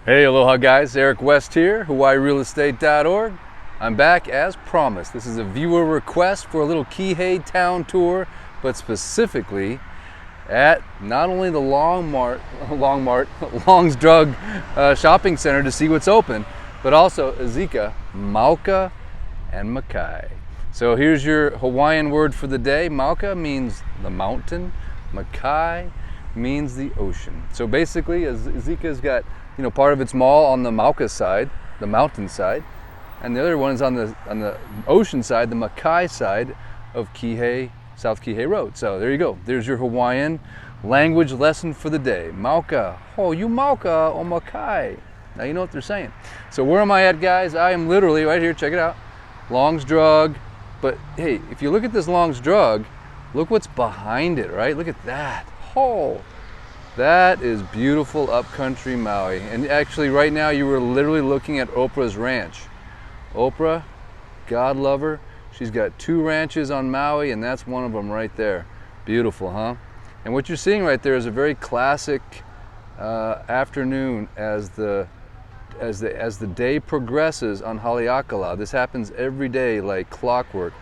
Hey, aloha guys, Eric West here, HawaiiRealEstate.org. I'm back as promised. This is a viewer request for a little Kihei town tour, but specifically at not only the Long's Drug shopping center to see what's open, but also Izika, Mauka, and Makai. So here's your Hawaiian word for the day. Mauka means the mountain, Makai means the ocean. So basically, Izika's got part of its mall on the Mauka side, the mountain side, and the other one is on the ocean side, the Makai side of Kihei, South Kihei Road. So there you go. There's your Hawaiian language lesson for the day. Mauka. Oh, you Mauka o Makai. Now you know what they're saying. So where am I at, guys? I am literally right here. Check it out. Long's Drug. But hey, if you look at this Long's Drug, look what's behind it, right? Look at that. Oh. That is beautiful upcountry Maui. And actually right now you were literally looking at Oprah's ranch. Oprah, God love her, she's got 2 ranches on Maui and that's one of them right there. Beautiful, huh? And what you're seeing right there is a very classic afternoon as the day progresses on Haleakala. This happens every day like clockwork.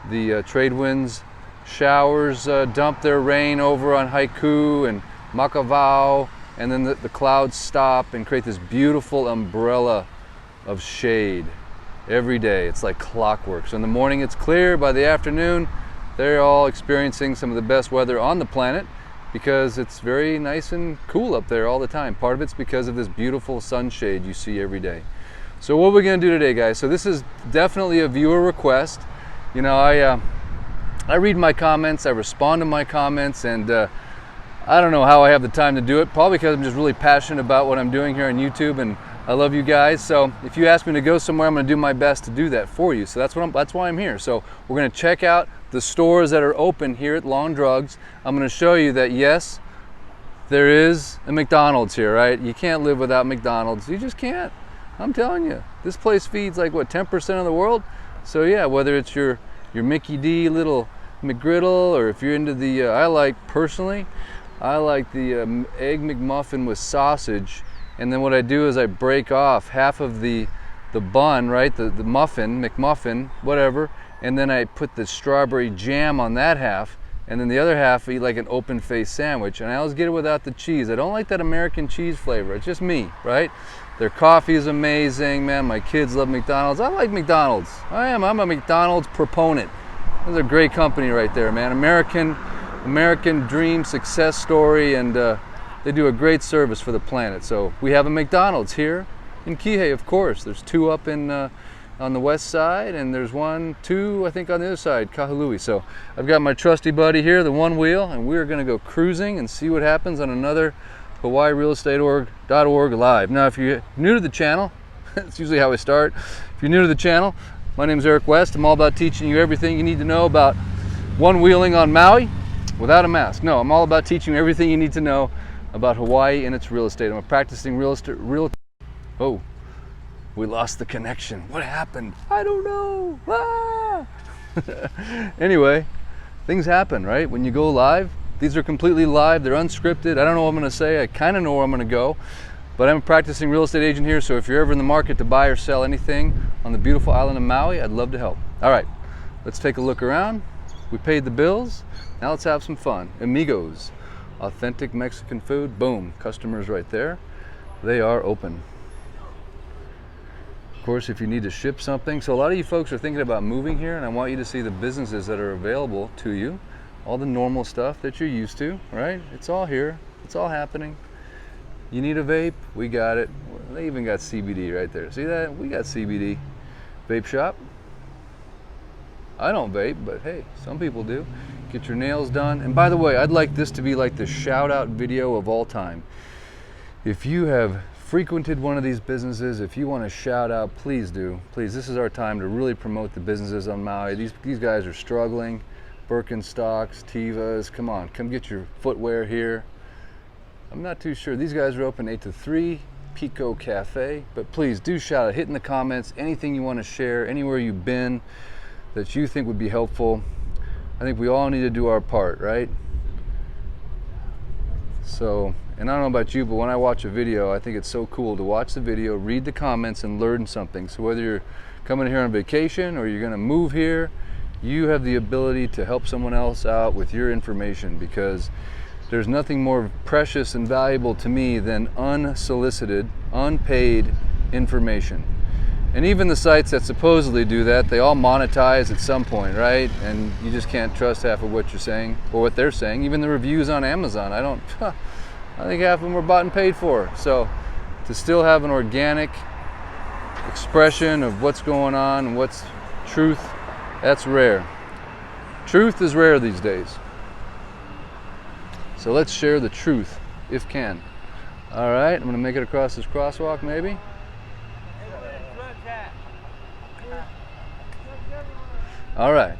The trade winds, showers dump their rain over on Haiku and Makavao, and then the clouds stop and create this beautiful umbrella of shade every day. It's like clockwork. So in the morning it's clear, by the afternoon they're all experiencing some of the best weather on the planet because it's very nice and cool up there all the time. Part of it's because of this beautiful sunshade you see every day. So what we're going to do today, guys, so this is definitely a viewer request. I read my comments, I respond to my comments, and I don't know how I have the time to do it, probably because I'm just really passionate about what I'm doing here on YouTube, and I love you guys. So if you ask me to go somewhere, I'm going to do my best to do that for you. So that's why I'm here. So we're going to check out the stores that are open here at Long Drugs. I'm going to show you that yes, there is a McDonald's here, right? You can't live without McDonald's. You just can't. I'm telling you. This place feeds like what, 10% of the world? So yeah, whether it's your Mickey D little McGriddle, or if you're into the I like the egg McMuffin with sausage, and then what I do is I break off half of the bun, right, the muffin, McMuffin, whatever, and then I put the strawberry jam on that half, and then the other half I eat like an open-faced sandwich, and I always get it without the cheese. I don't like that American cheese flavor. It's just me, right? Their coffee is amazing, man. My kids love McDonald's. I like McDonald's. I'm a McDonald's proponent. This is a great company right there, man. American dream success story, and they do a great service for the planet. So we have a McDonald's here in Kihei, of course. There's 2 up in on the west side, and there's 2 I think on the other side, Kahului. So I've got my trusty buddy here, the One Wheel, and we're going to go cruising and see what happens on another HawaiiRealEstate.org live. Now if you're new to the channel, that's usually how we start. If you're new to the channel, my name is Eric West. I'm all about teaching you everything you need to know about one-wheeling on Maui without a mask. No, I'm all about teaching you everything you need to know about Hawaii and its real estate. I'm a practicing Oh, we lost the connection. What happened? I don't know. Ah! Anyway, things happen, right? When you go live, these are completely live. They're unscripted. I don't know what I'm going to say. I kind of know where I'm going to go. But I'm a practicing real estate agent here, so if you're ever in the market to buy or sell anything on the beautiful island of Maui, I'd love to help. All right, let's take a look around. We paid the bills. Now let's have some fun. Amigos, authentic Mexican food. Boom, customers right there. They are open. Of course, if you need to ship something. So a lot of you folks are thinking about moving here, and I want you to see the businesses that are available to you. All the normal stuff that you're used to, right? It's all here. It's all happening. You need a vape? We got it. They even got CBD right there. See that? We got CBD Vape Shop. I don't vape, but hey, some people do. Get your nails done. And by the way, I'd like this to be like the shout out video of all time. If you have frequented one of these businesses, if you want to shout out, please do. Please, this is our time to really promote the businesses on Maui. These guys are struggling. Birkenstocks, Tevas, come on, come get your footwear here. I'm not too sure. These guys are open 8 to 3, Pico Cafe, but please do shout out, hit in the comments, anything you want to share, anywhere you've been that you think would be helpful. I think we all need to do our part, right? So And I don't know about you, but when I watch a video, I think it's so cool to watch the video, read the comments, and learn something. So whether you're coming here on vacation or you're going to move here, you have the ability to help someone else out with your information, because there's nothing more precious and valuable to me than unsolicited, unpaid information. And even the sites that supposedly do that, they all monetize at some point, right? And you just can't trust half of what you're saying or what they're saying. Even the reviews on Amazon, I think half of them were bought and paid for. So to still have an organic expression of what's going on and what's truth, that's rare. Truth is rare these days. So let's share the truth, if can. All right, I'm gonna make it across this crosswalk maybe. All right,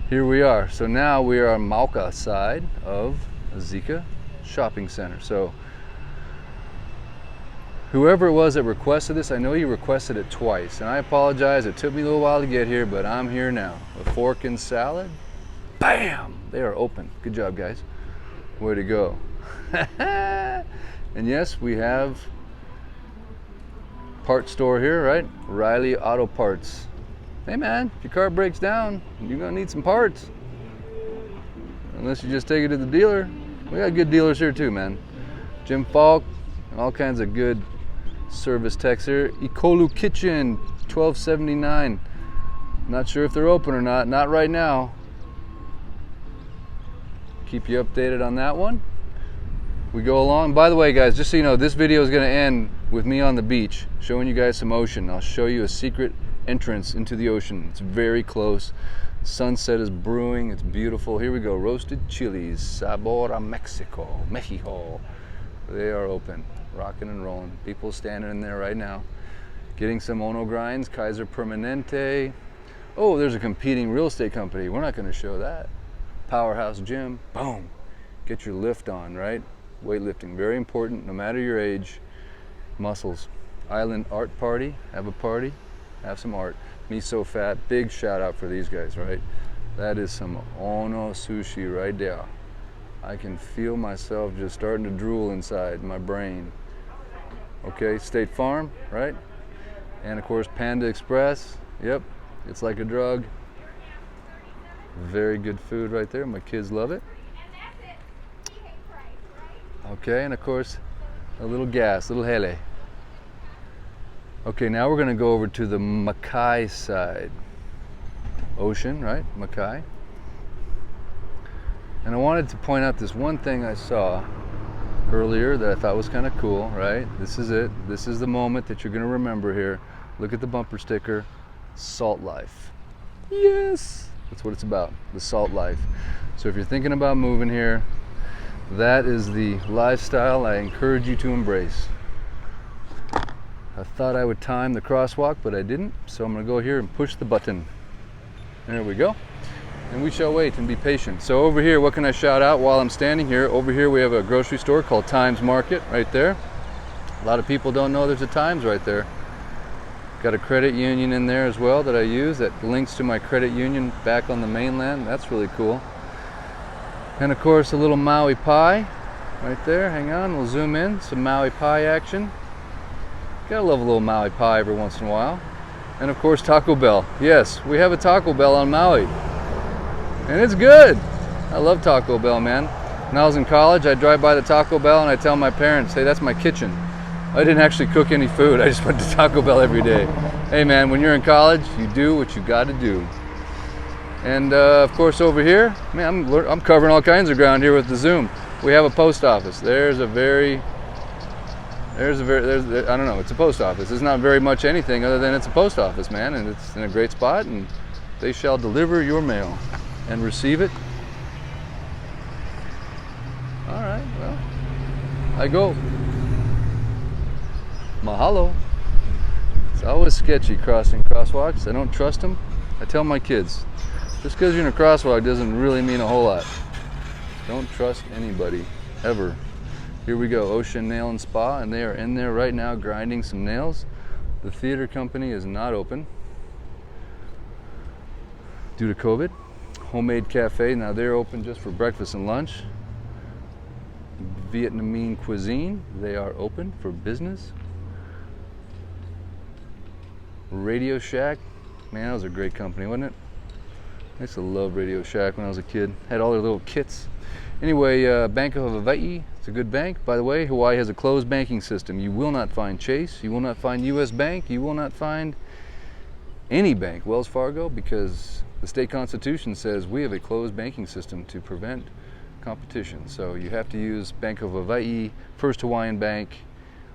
here we are. So now we are on Mauka side of Azika Shopping Center. So whoever it was that requested this, I know you requested it twice, and I apologize. It took me a little while to get here, but I'm here now. A fork and salad. Bam! They are open. Good job, guys. Way to go. And yes, we have part store here, right? Riley Auto Parts. Hey man, if your car breaks down, you're gonna need some parts. Unless you just take it to the dealer. We got good dealers here too, man. Jim Falk, all kinds of good service techs here. Ikolu Kitchen, 1279. Not sure if they're open or not. Not right now. Keep you updated on that one. We go along. By the way, guys, just so you know, this video is going to end with me on the beach, showing you guys some ocean. I'll show you a secret entrance into the ocean. It's very close. Sunset is brewing. It's beautiful. Here we go. Roasted chilies, Sabor a Mexico, Mexico. They are open, rocking and rolling. People standing in there right now, getting some Ono grinds, Kaiser Permanente. Oh, there's a competing real estate company. We're not going to show that. Powerhouse Gym. Boom. Get your lift on, right? Weightlifting, very important, no matter your age. Muscles. Island Art Party. Have a party. Have some art. Me So Fat. Big shout out for these guys, right? That is some Ono sushi right there. I can feel myself just starting to drool inside my brain. Okay, State Farm, right? And of course, Panda Express. Yep, it's like a drug. Very good food right there. My kids love it. Okay, and of course, a little gas, little hele. Okay, now we're going to go over to the Makai side. Ocean, right? Makai. And I wanted to point out this one thing I saw earlier that I thought was kind of cool, right? This is it. This is the moment that you're going to remember here. Look at the bumper sticker. Salt life. Yes! That's what it's about, the salt life. So if you're thinking about moving here, that is the lifestyle I encourage you to embrace. I thought I would time the crosswalk, but I didn't. So I'm going to go here and push the button. There we go. And we shall wait and be patient. So over here, what can I shout out while I'm standing here? Over here we have a grocery store called Times Market right there. A lot of people don't know there's a Times right there. Got a credit union in there as well that I use that links to my credit union back on the mainland. That's really cool. And of course a little Maui pie right there. Hang on, we'll zoom in. Some Maui pie action. Gotta love a little Maui pie every once in a while. And of course Taco Bell. Yes, we have a Taco Bell on Maui. And it's good. I love Taco Bell, man. When I was in college, I'd drive by the Taco Bell and I'd tell my parents, hey, that's my kitchen. I didn't actually cook any food. I just went to Taco Bell every day. Hey man, when you're in college, you do what you gotta do. And of course over here, man, I'm covering all kinds of ground here with the zoom. We have a post office. There's I don't know, it's a post office. It's not very much anything other than it's a post office, man, and it's in a great spot, and they shall deliver your mail and receive it. All right, well, I go. Mahalo. It's always sketchy crossing crosswalks. I don't trust them. I tell my kids, just because you're in a crosswalk doesn't really mean a whole lot. Don't trust anybody, ever. Here we go, Ocean Nail and Spa, and they are in there right now grinding some nails. The theater company is not open due to COVID. Homemade Cafe, now they're open just for breakfast and lunch. Vietnamese cuisine. They are open for business. Radio Shack. Man, that was a great company, wasn't it? I used to love Radio Shack when I was a kid. Had all their little kits. Anyway, Bank of Hawaii, it's a good bank. By the way, Hawaii has a closed banking system. You will not find Chase, you will not find US Bank, you will not find any bank, Wells Fargo, because the state constitution says we have a closed banking system to prevent competition. So you have to use Bank of Hawaii, First Hawaiian Bank,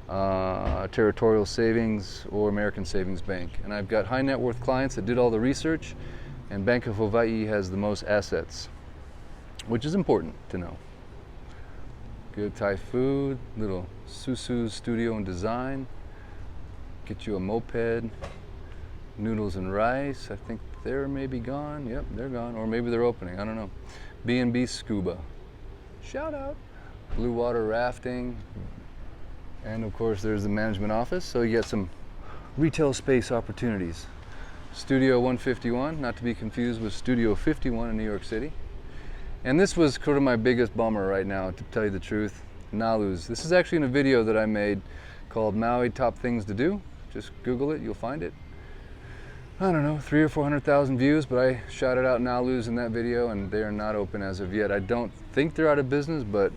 Territorial Savings, or American Savings Bank. And I've got high net worth clients that did all the research, and Bank of Hawaii has the most assets, which is important to know. Good Thai food, little Susu's Studio and Design. Get you a moped, noodles and rice. I think they're maybe gone. Yep, they're gone. Or maybe they're opening, I don't know. B&B Scuba. Shout out. Blue water rafting. And of course there's the management office, so you get some retail space opportunities. Studio 151, not to be confused with Studio 51 in New York City. And this was sort of my biggest bummer right now, to tell you the truth. Nalu's. This is actually in a video that I made called Maui Top Things to Do. Just Google it, you'll find it. I don't know, 300,000 or 400,000 views, but I shouted out Nalu's in that video, and they are not open as of yet. I don't think they're out of business, but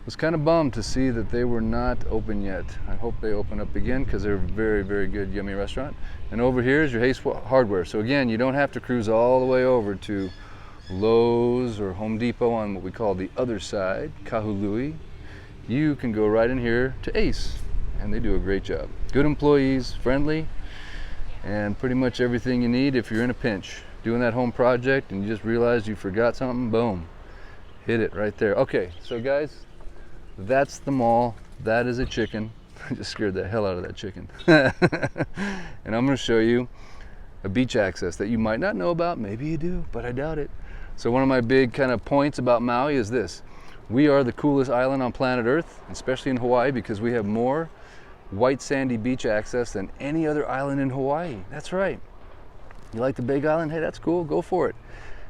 was kind of bummed to see that they were not open yet. I hope they open up again, because they're a very, very good, yummy restaurant. And over here is your Ace Hardware. So again, you don't have to cruise all the way over to Lowe's or Home Depot on what we call the other side, Kahului. You can go right in here to Ace, and they do a great job. Good employees, friendly, and pretty much everything you need if you're in a pinch. Doing that home project and you just realized you forgot something, boom, hit it right there. Okay, so guys, that's the mall. That is a chicken. I just scared the hell out of that chicken. And I'm going to show you a beach access that you might not know about. Maybe you do, but I doubt it. So one of my big kind of points about Maui is this. We are the coolest island on planet Earth, especially in Hawaii, because we have more white sandy beach access than any other island in Hawaii. That's right. You like the Big Island? Hey, that's cool. Go for it.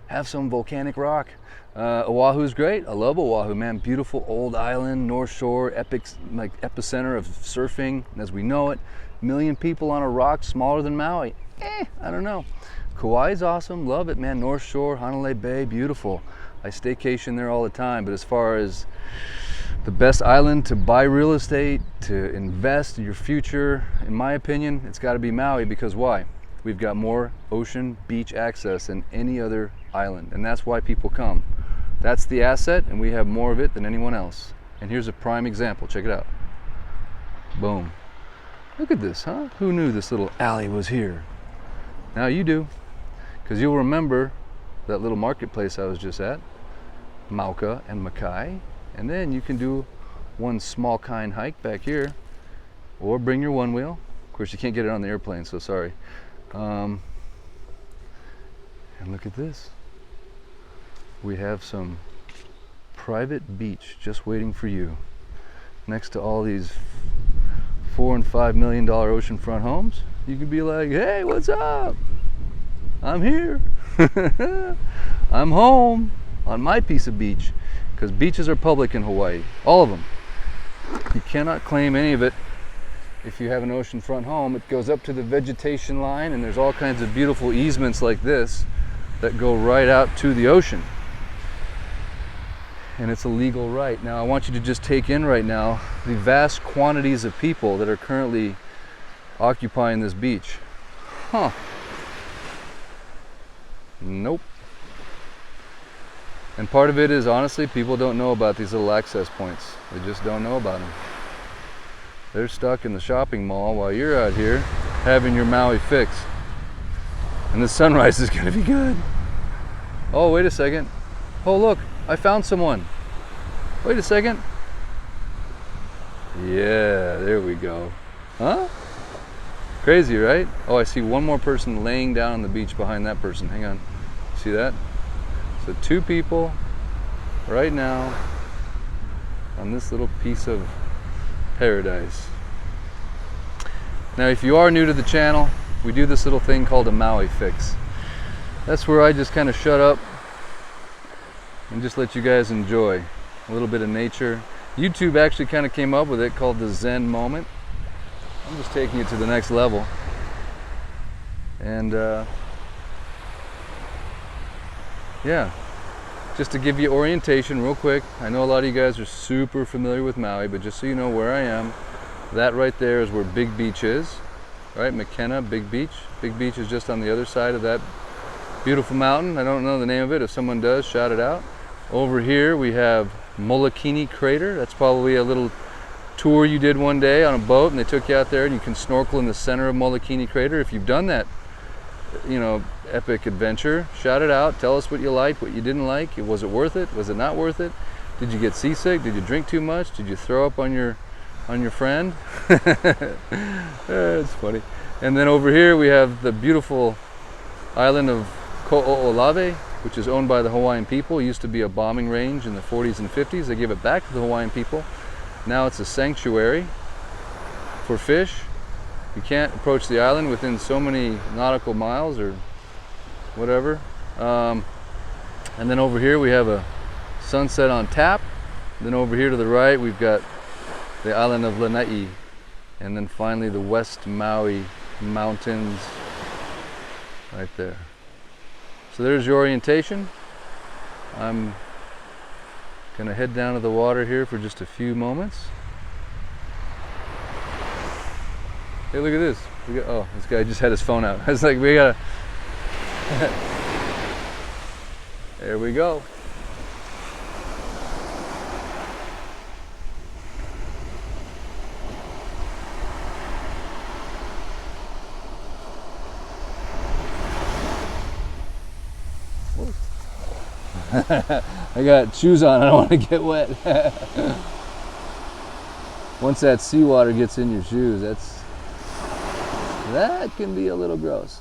Have some volcanic rock. Oahu's great. I love Oahu, man. Beautiful old island, North Shore, epic, like epicenter of surfing as we know it. 1 million people on a rock smaller than Maui. I don't know. Kauai's awesome. Love it, man. North Shore, Hanalei Bay, beautiful. I staycation there all the time. But as far as the best island to buy real estate, to invest in your future, in my opinion, it's got to be Maui, because why? We've got more ocean beach access than any other island, and that's why people come. That's the asset, and we have more of it than anyone else. And here's a prime example. Check it out. Boom. Look at this, huh? Who knew this little alley was here? Now you do, because you'll remember that little marketplace I was just at, Mauka and Makai. And then you can do one small kind hike back here, or bring your one wheel. Of course, you can't get it on the airplane, so sorry. And look at this. We have some private beach just waiting for you, next to all these $4 and $5 million oceanfront homes. You can be like, hey, what's up? I'm here. I'm home on my piece of beach. Because beaches are public in Hawaii, all of them. You cannot claim any of it if you have an oceanfront home. It goes up to the vegetation line, and there's all kinds of beautiful easements like this that go right out to the ocean. And it's a legal right. Now I want you to just take in right now the vast quantities of people that are currently occupying this beach. Huh. Nope. And part of it is, honestly, people don't know about these little access points. They just don't know about them. They're stuck in the shopping mall while you're out here having your Maui fix. And the sunrise is going to be good. Oh, wait a second. Oh, look, I found someone. Wait a second. Yeah, there we go. Huh? Crazy, right? Oh, I see one more person laying down on the beach behind that person. Hang on. See that? So 2 people right now on this little piece of paradise. Now, if you are new to the channel, we do this little thing called a Maui fix. That's where I just kind of shut up and just let you guys enjoy a little bit of nature. YouTube actually kind of came up with it, called the Zen moment. I'm just taking it to the next level. And yeah, just to give you orientation real quick. I know a lot of you guys are super familiar with Maui, but just so you know where I am, that right there is where Big Beach is, right? McKenna, Big Beach. Big Beach is just on the other side of that beautiful mountain. I don't know the name of it. If someone does, shout it out. Over here we have Molokini Crater. That's probably a little tour you did one day on a boat and they took you out there and you can snorkel in the center of Molokini Crater. If you've done that, you know, epic adventure, shout it out. Tell us what you liked, what you didn't like. Was it worth it? Was it not worth it? Did you get seasick? Did you drink too much? Did you throw up on your friend? It's funny. And then over here we have the beautiful island of Ko'olave, which is owned by the Hawaiian people. It used to be a bombing range in the 40s and 50s. They gave it back to the Hawaiian people. Now it's a sanctuary for fish. You can't approach the island within so many nautical miles or whatever. And then over here we have a sunset on tap. Then over here to the right we've got the island of Lanai. And then finally the West Maui mountains right there. So there's your orientation. I'm gonna head down to the water here for just a few moments. Hey, look at this. Oh, this guy just had his phone out. I was like, we gotta. There we go. I got shoes on, I don't want to get wet. Once that seawater gets in your shoes, that can be a little gross.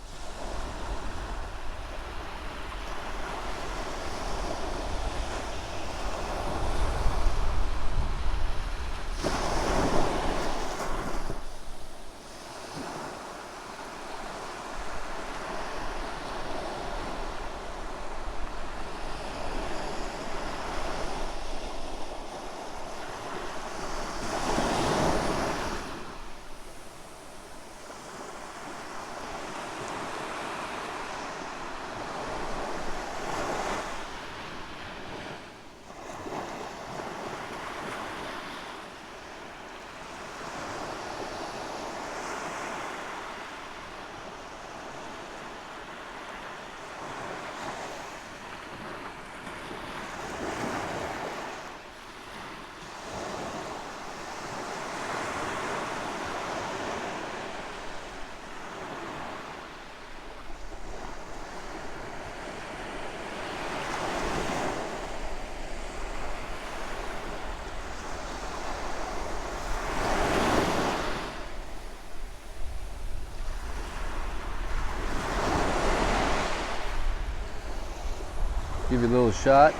Give you a little shot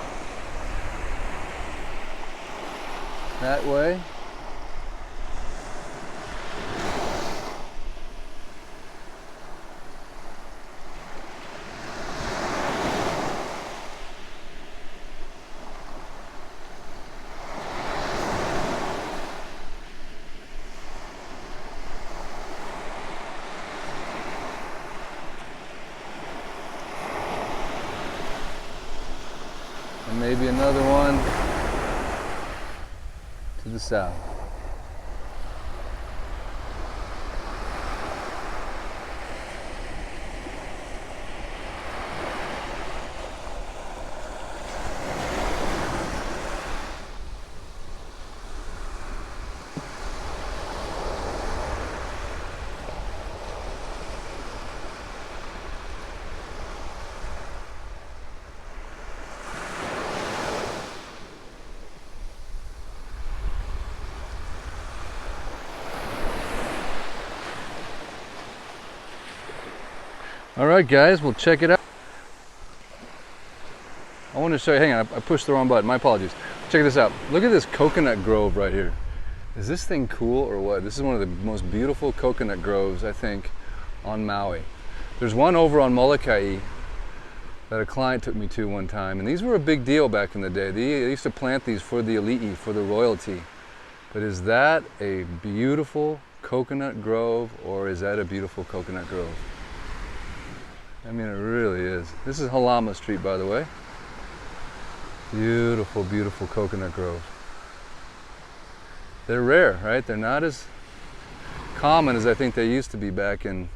that way. And maybe another one to the south. All right, guys, we'll check it out. I want to show you, hang on, I pushed the wrong button, my apologies. Check this out. Look at this coconut grove right here. Is this thing cool or what? This is one of the most beautiful coconut groves, I think, on Maui. There's one over on Molokai, that a client took me to one time. And these were a big deal back in the day. They used to plant these for the elite, for the royalty. But is that a beautiful coconut grove, or is that a beautiful coconut grove? I mean, it really is. This is Halama Street, by the way. Beautiful, beautiful coconut grove. They're rare, right? They're not as common as I think they used to be back in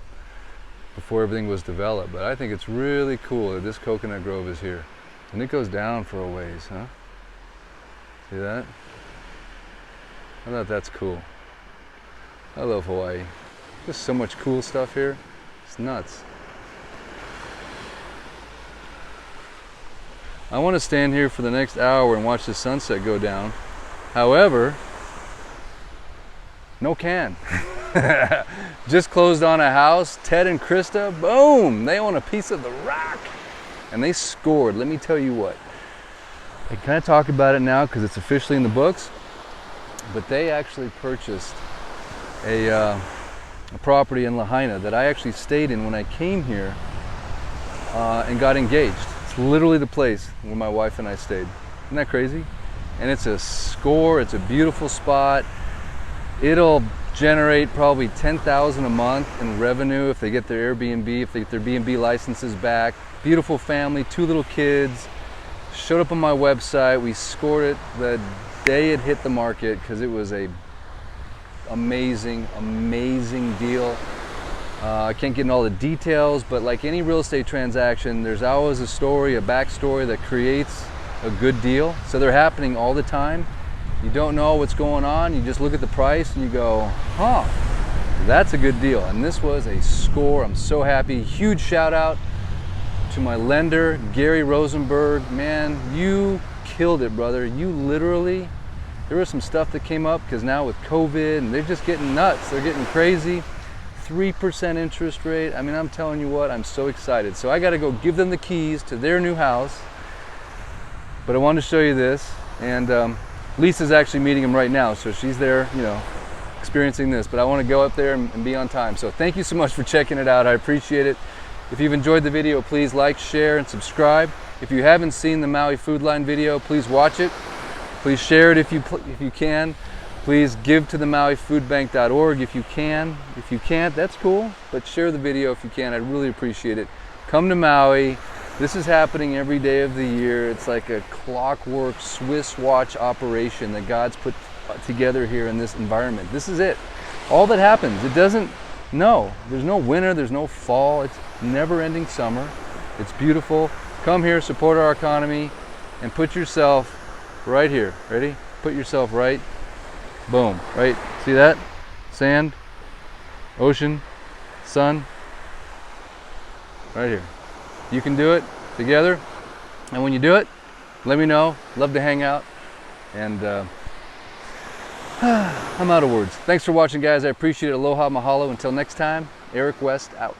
before everything was developed. But I think it's really cool that this coconut grove is here. And it goes down for a ways, huh? See that? I thought that's cool. I love Hawaii. There's so much cool stuff here. It's nuts. I want to stand here for the next hour and watch the sunset go down. However, no can. Just closed on a house. Ted and Krista, boom! They own a piece of the rock. And they scored. Let me tell you what. I kind of talk about it now because it's officially in the books. But they actually purchased a property in Lahaina that I actually stayed in when I came here and got engaged. Literally the place where my wife and I stayed. Isn't that crazy? And it's a score. It's a beautiful spot. It'll generate probably $10,000 a month in revenue if they get their Airbnb, if they get their B&B licenses back. Beautiful family, 2 little kids. Showed up on my website. We scored it the day it hit the market because it was a amazing, amazing deal. I can't get into all the details, but like any real estate transaction, there's always a story, a backstory that creates a good deal. So they're happening all the time. You don't know what's going on. You just look at the price and you go, huh, that's a good deal. And this was a score. I'm so happy. Huge shout out to my lender, Gary Rosenberg. Man, you killed it, brother. You literally, there was some stuff that came up because now with COVID and they're just getting nuts. They're getting crazy. 3% interest rate. I mean, I'm telling you what, I'm so excited. So I got to go give them the keys to their new house. But I wanted to show you this. And Lisa's actually meeting him right now. So she's there, you know, experiencing this. But I want to go up there and be on time. So thank you so much for checking it out. I appreciate it. If you've enjoyed the video, please like, share, and subscribe. If you haven't seen the Maui Food Line video, please watch it. Please share it if you can. Please give to the MauiFoodBank.org if you can. If you can't, that's cool, but share the video if you can. I'd really appreciate it. Come to Maui. This is happening every day of the year. It's like a clockwork Swiss watch operation that God's put together here in this environment. This is it. All that happens. It doesn't, no, there's no winter, there's no fall. It's never-ending summer. It's beautiful. Come here, support our economy, and put yourself right here. Ready? Put yourself right. Boom, right? See that? Sand, ocean, sun, right here. You can do it together. And when you do it, let me know. Love to hang out. And I'm out of words. Thanks for watching, guys. I appreciate it. Aloha, mahalo. Until next time, Eric West out.